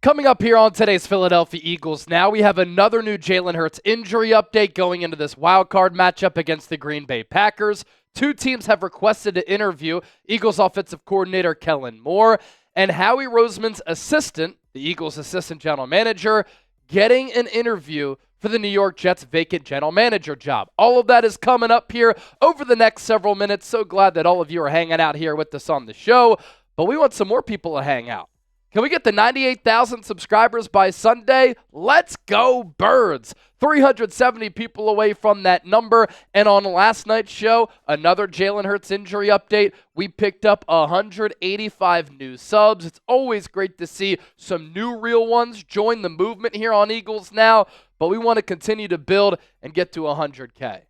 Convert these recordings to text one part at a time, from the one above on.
Coming up here on today's Philadelphia Eagles Now, we have another new Jalen Hurts injury update going into this wild card matchup against the Green Bay Packers. Two teams have requested to interview Eagles offensive coordinator Kellen Moore and Howie Roseman's assistant, the Eagles assistant general manager, getting an interview for the New York Jets' vacant general manager job. All of that is coming up here over the next several minutes. So glad that all of you are hanging out here with us on the show, but we want some more people to hang out. Can we get the 98,000 subscribers by Sunday? Let's go Birds. 370 people away from that number. And on last night's show, another Jalen Hurts injury update. We picked up 185 new subs. It's always great to see some new real ones join the movement here on Eagles Now. But we want to continue to build and get to 100K.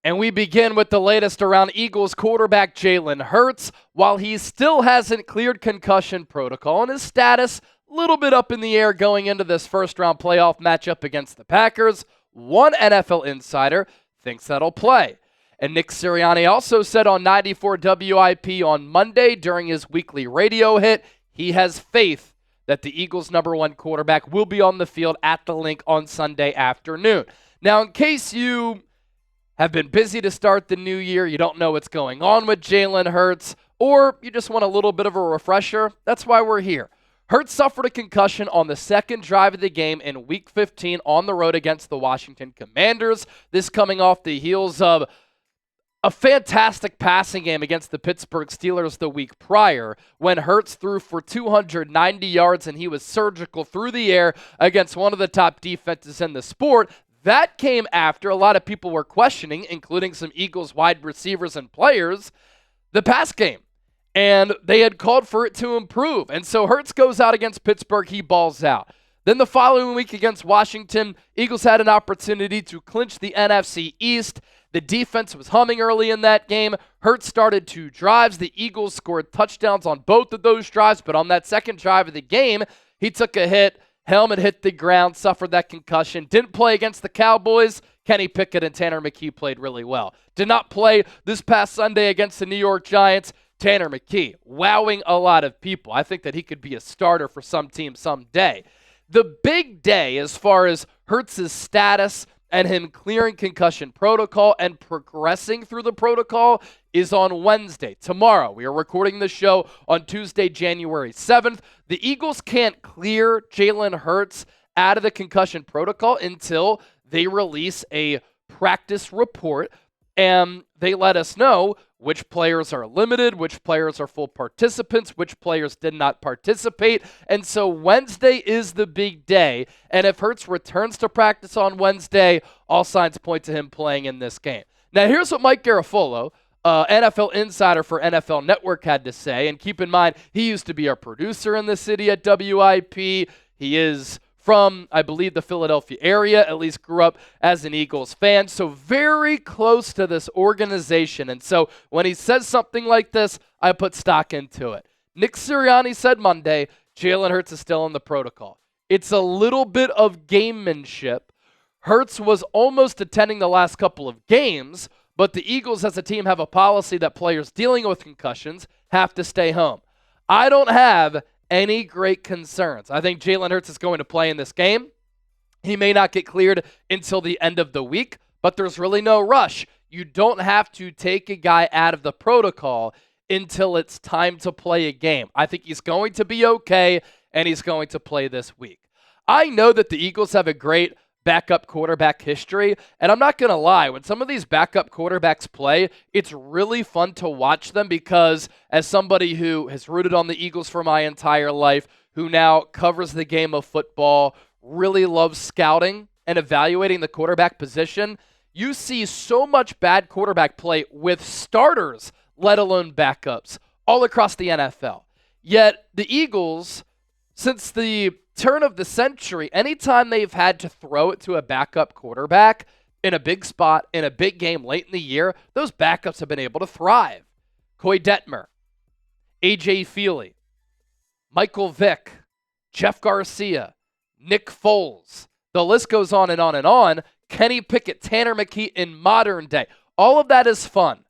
And we begin with the latest around Eagles quarterback Jalen Hurts. While he still hasn't cleared concussion protocol and his status a little bit up in the air going into this first-round playoff matchup against the Packers, one NFL insider thinks that'll play. And Nick Sirianni also said on 94 WIP on Monday during his weekly radio hit, he has faith that the Eagles' number one quarterback will be on the field at the Link on Sunday afternoon. Now, in case you have been busy to start the new year, you don't know what's going on with Jalen Hurts, or you just want a little bit of a refresher, that's why we're here. Hurts suffered a concussion on the second drive of the game in Week 15 on the road against the Washington Commanders. This coming off the heels of a fantastic passing game against the Pittsburgh Steelers the week prior when Hurts threw for 290 yards and he was surgical through the air against one of the top defenses in the sport. That came after a lot of people were questioning, including some Eagles wide receivers and players, the pass game. And they had called for it to improve. And so Hurts goes out against Pittsburgh, he balls out. Then the following week against Washington, Eagles had an opportunity to clinch the NFC East. The defense was humming early in that game. Hurts started 2 drives. The Eagles scored touchdowns on both of those drives, but on that second drive of the game, he took a hit. Helmet hit the ground, suffered that concussion. Didn't play against the Cowboys. Kenny Pickett and Tanner McKee played really well. Did not play this past Sunday against the New York Giants. Tanner McKee, wowing a lot of people. I think that he could be a starter for some team someday. The big day as far as Hurts' status and him clearing concussion protocol and progressing through the protocol is on Wednesday, tomorrow. We are recording the show on Tuesday, January 7th. The Eagles can't clear Jalen Hurts out of the concussion protocol until they release a practice report and they let us know which players are limited, which players are full participants, which players did not participate. And so Wednesday is the big day. And if Hurts returns to practice on Wednesday, all signs point to him playing in this game. Now, here's what Mike Garofal, NFL insider for NFL Network, had to say. And keep in mind, he used to be our producer in the city at WIP. He is from, I believe, the Philadelphia area, at least grew up as an Eagles fan, so very close to this organization. And so when he says something like this, I put stock into it. Nick Sirianni said Monday, Jalen Hurts is still in the protocol. It's a little bit of gamemanship. Hurts was almost attending the last couple of games, but the Eagles as a team have a policy that players dealing with concussions have to stay home. I don't have any great concerns. I think Jalen Hurts is going to play in this game. He may not get cleared until the end of the week, but there's really no rush. You don't have to take a guy out of the protocol until it's time to play a game. I think he's going to be okay, and he's going to play this week. I know that the Eagles have a great backup quarterback history, and I'm not going to lie, when some of these backup quarterbacks play, it's really fun to watch them because as somebody who has rooted on the Eagles for my entire life, who now covers the game of football, really loves scouting and evaluating the quarterback position, you see so much bad quarterback play with starters, let alone backups, all across the NFL. Yet the Eagles, since the turn of the century, anytime they've had to throw it to a backup quarterback in a big spot, in a big game late in the year, those backups have been able to thrive. Coy Detmer, A.J. Feely, Michael Vick, Jeff Garcia, Nick Foles. The list goes on and on and on. Kenny Pickett, Tanner McKee in modern day. All of that is fun.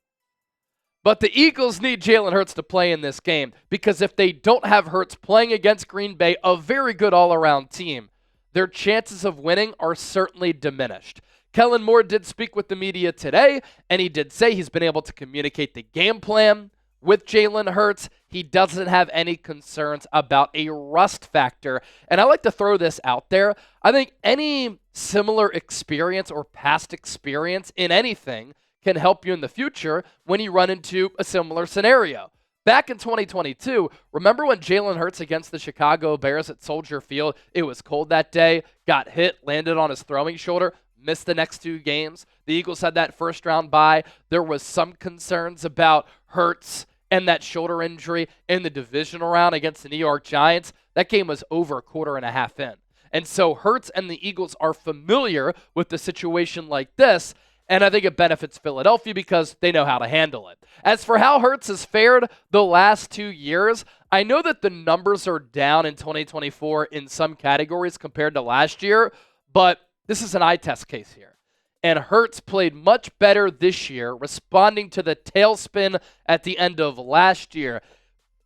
But the Eagles need Jalen Hurts to play in this game because if they don't have Hurts playing against Green Bay, a very good all-around team, their chances of winning are certainly diminished. Kellen Moore did speak with the media today, and he did say he's been able to communicate the game plan with Jalen Hurts. He doesn't have any concerns about a rust factor. And I like to throw this out there. I think any similar experience or past experience in anything can help you in the future when you run into a similar scenario. Back in 2022, remember when Jalen Hurts against the Chicago Bears at Soldier Field, it was cold that day, got hit, landed on his throwing shoulder, missed the next 2 games. The Eagles had that first round bye. There was some concerns about Hurts and that shoulder injury in the divisional round against the New York Giants. That game was over a quarter and a half in. And so Hurts and the Eagles are familiar with the situation like this, and I think it benefits Philadelphia because they know how to handle it. As for how Hurts has fared the last 2 years, I know that the numbers are down in 2024 in some categories compared to last year, but this is an eye test case here. And Hurts played much better this year, responding to the tailspin at the end of last year.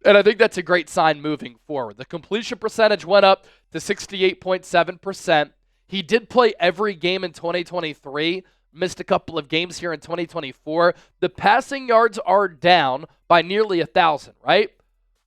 And I think that's a great sign moving forward. The completion percentage went up to 68.7%. He did play every game in 2023, missed a couple of games here in 2024. The passing yards are down by nearly 1,000, right?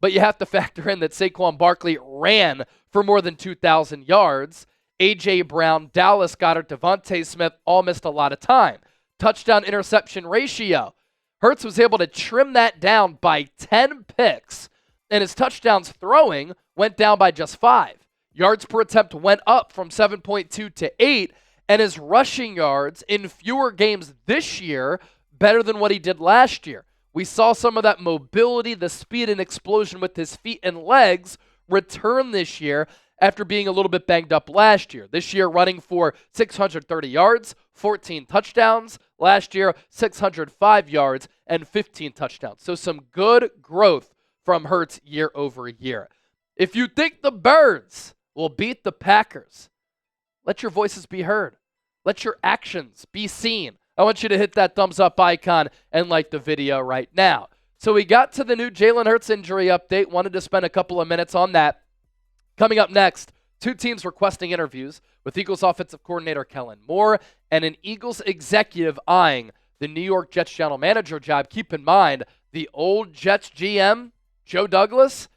But you have to factor in that Saquon Barkley ran for more than 2,000 yards. A.J. Brown, Dallas Goedert, Devontae Smith all missed a lot of time. Touchdown-interception ratio. Hurts was able to trim that down by 10 picks, and his touchdowns throwing went down by just 5. Yards per attempt went up from 7.2 to 8, and his rushing yards in fewer games this year better than what he did last year. We saw some of that mobility, the speed and explosion with his feet and legs return this year after being a little bit banged up last year. This year running for 630 yards, 14 touchdowns. Last year, 605 yards and 15 touchdowns. So some good growth from Hurts year over year. If you think the Birds will beat the Packers, let your voices be heard. Let your actions be seen. I want you to hit that thumbs up icon and like the video right now. So we got to the new Jalen Hurts injury update. Wanted to spend a couple of minutes on that. Coming up next, 2 teams requesting interviews with Eagles offensive coordinator Kellen Moore and an Eagles executive eyeing the New York Jets general manager job. Keep in mind, the old Jets GM, Joe Douglas,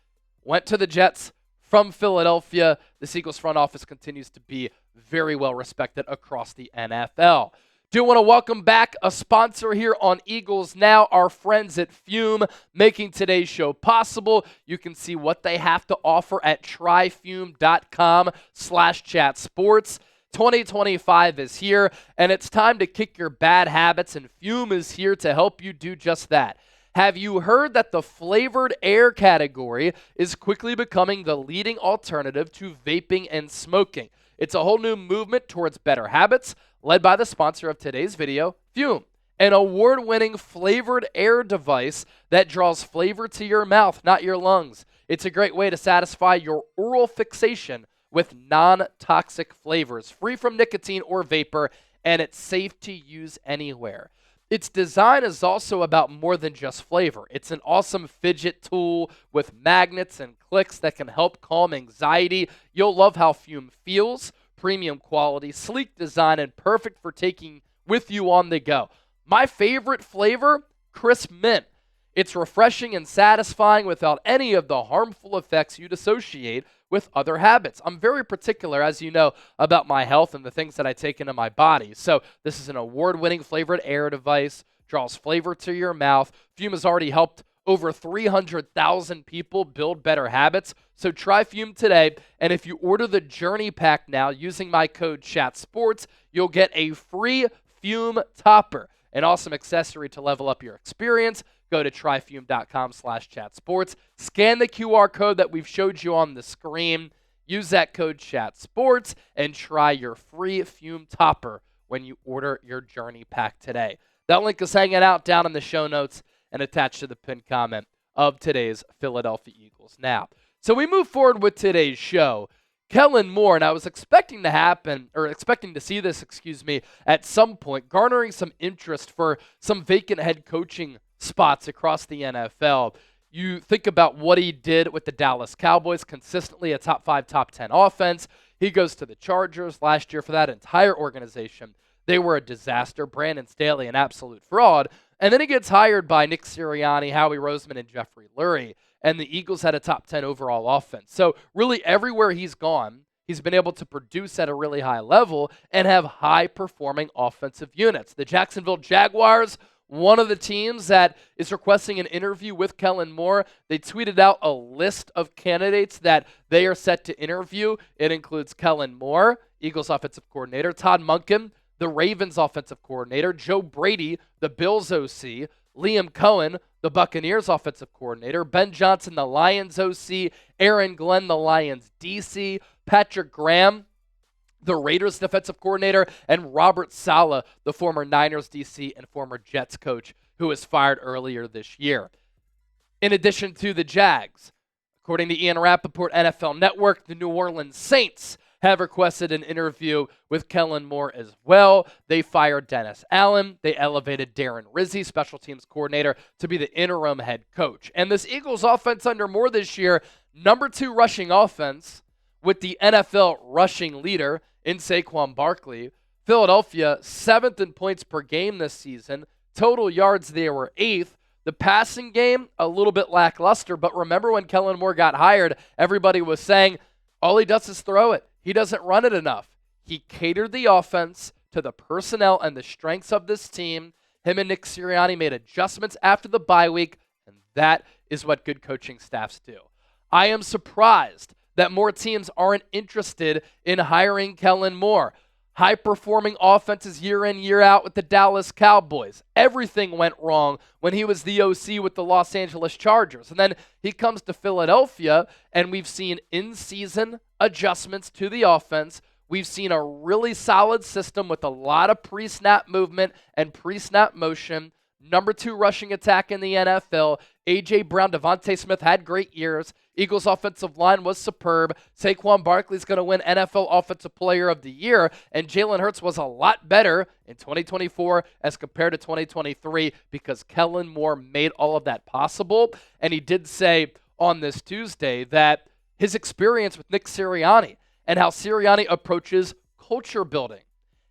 went to the Jets from Philadelphia. The Eagles front office continues to be very well respected across the NFL. Do want to welcome back a sponsor here on Eagles Now, our friends at Fume, making today's show possible. You can see what they have to offer at tryfume.com/chatsports. 2025 is here, and it's time to kick your bad habits, and Fume is here to help you do just that. Have you heard that the flavored air category is quickly becoming the leading alternative to vaping and smoking? It's a whole new movement towards better habits, led by the sponsor of today's video, Fume, an award-winning flavored air device that draws flavor to your mouth, not your lungs. It's a great way to satisfy your oral fixation with non-toxic flavors, free from nicotine or vapor, and it's safe to use anywhere. Its design is also about more than just flavor. It's an awesome fidget tool with magnets and clicks that can help calm anxiety. You'll love how Fume feels. Premium quality, sleek design, and perfect for taking with you on the go. My favorite flavor, crisp mint. It's refreshing and satisfying without any of the harmful effects you'd associate with other habits. I'm very particular, as you know, about my health and the things that I take into my body. So this is an award-winning flavored air device, draws flavor to your mouth. Fume has already helped over 300,000 people build better habits. So try Fume today, and if you order the Journey Pack now using my code CHATSPORTS, you'll get a free Fume topper, an awesome accessory to level up your experience. Go to tryfume.com/chatsports. Scan the QR code that we've showed you on the screen. Use that code CHATSPORTS and try your free Fume topper when you order your Journey Pack today. That link is hanging out down in the show notes and attached to the pinned comment of today's Philadelphia Eagles Now. So we move forward with today's show. Kellen Moore, and I was expecting to see this, at some point, garnering some interest for some vacant head coaching spots across the NFL. You think about what he did with the Dallas Cowboys, consistently a top 5, top 10 offense. He goes to the Chargers last year. For that entire organization, they were a disaster. Brandon Staley, an absolute fraud. And then he gets hired by Nick Sirianni, Howie Roseman, and Jeffrey Lurie. And the Eagles had a top 10 overall offense. So really everywhere he's gone, he's been able to produce at a really high level and have high-performing offensive units. The Jacksonville Jaguars, one of the teams that is requesting an interview with Kellen Moore. They tweeted out a list of candidates that they are set to interview. It includes Kellen Moore, Eagles offensive coordinator, Todd Monken, the Ravens offensive coordinator, Joe Brady, the Bills OC, Liam Cohen, the Buccaneers offensive coordinator, Ben Johnson, the Lions OC, Aaron Glenn, the Lions DC, Patrick Graham, the Raiders defensive coordinator, and Robert Saleh, the former Niners DC and former Jets coach who was fired earlier this year. In addition to the Jags, according to Ian Rappaport, NFL Network, the New Orleans Saints have requested an interview with Kellen Moore as well. They fired Dennis Allen. They elevated Darren Rizzi, special teams coordinator, to be the interim head coach. And this Eagles offense under Moore this year, number 2 rushing offense with the NFL rushing leader in Saquon Barkley. Philadelphia, 7th in points per game this season. Total yards, they were 8th. The passing game, a little bit lackluster, but remember when Kellen Moore got hired, everybody was saying, all he does is throw it. He doesn't run it enough. He catered the offense to the personnel and the strengths of this team. Him and Nick Sirianni made adjustments after the bye week, and that is what good coaching staffs do. I am surprised that more teams aren't interested in hiring Kellen Moore. High-performing offenses year in, year out with the Dallas Cowboys. Everything went wrong when he was the OC with the Los Angeles Chargers. And then he comes to Philadelphia, and we've seen in-season adjustments to the offense. We've seen a really solid system with a lot of pre-snap movement and pre-snap motion. Number 2 rushing attack in the NFL. A.J. Brown, Devontae Smith had great years. Eagles' offensive line was superb. Saquon Barkley's going to win NFL Offensive Player of the Year, and Jalen Hurts was a lot better in 2024 as compared to 2023 because Kellen Moore made all of that possible. And he did say on this Tuesday that his experience with Nick Sirianni and how Sirianni approaches culture building,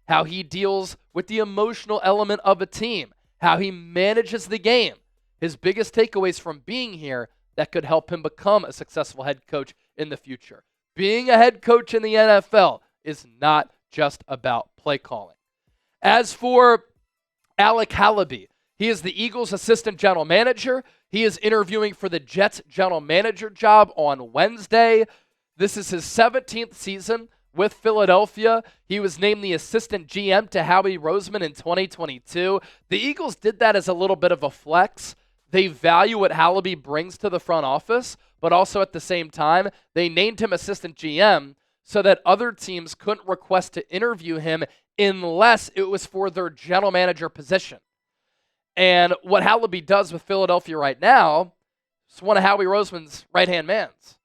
how he deals with the emotional element of a team, how he manages the game, his biggest takeaways from being here that could help him become a successful head coach in the future. Being a head coach in the NFL is not just about play calling. As for Alec Hallaby, he is the Eagles' assistant general manager. He is interviewing for the Jets general manager job on Wednesday. This is his 17th season with Philadelphia. He was named the assistant GM to Howie Roseman in 2022. The Eagles did that as a little bit of a flex. They value what Hallaby brings to the front office, but also at the same time, they named him assistant GM so that other teams couldn't request to interview him unless it was for their general manager position. And what Hallaby does with Philadelphia right now is one of Howie Roseman's right-hand mans.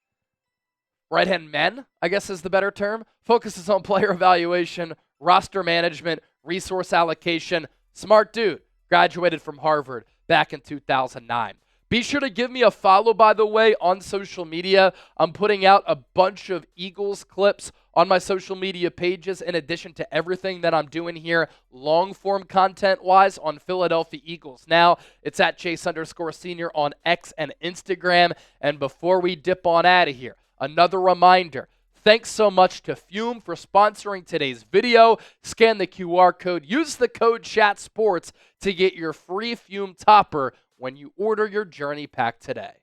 Right-hand men, I guess is the better term. Focuses on player evaluation, roster management, resource allocation. Smart dude. Graduated from Harvard back in 2009. Be sure to give me a follow, by the way, on social media. I'm putting out a bunch of Eagles clips on my social media pages in addition to everything that I'm doing here long-form content-wise on Philadelphia Eagles. Now, it's at Chase_Senior on X and Instagram. And before we dip on out of here, another reminder, thanks so much to Fume for sponsoring today's video. Scan the QR code. Use the code CHATSPORTS to get your free Fume topper when you order your journey pack today.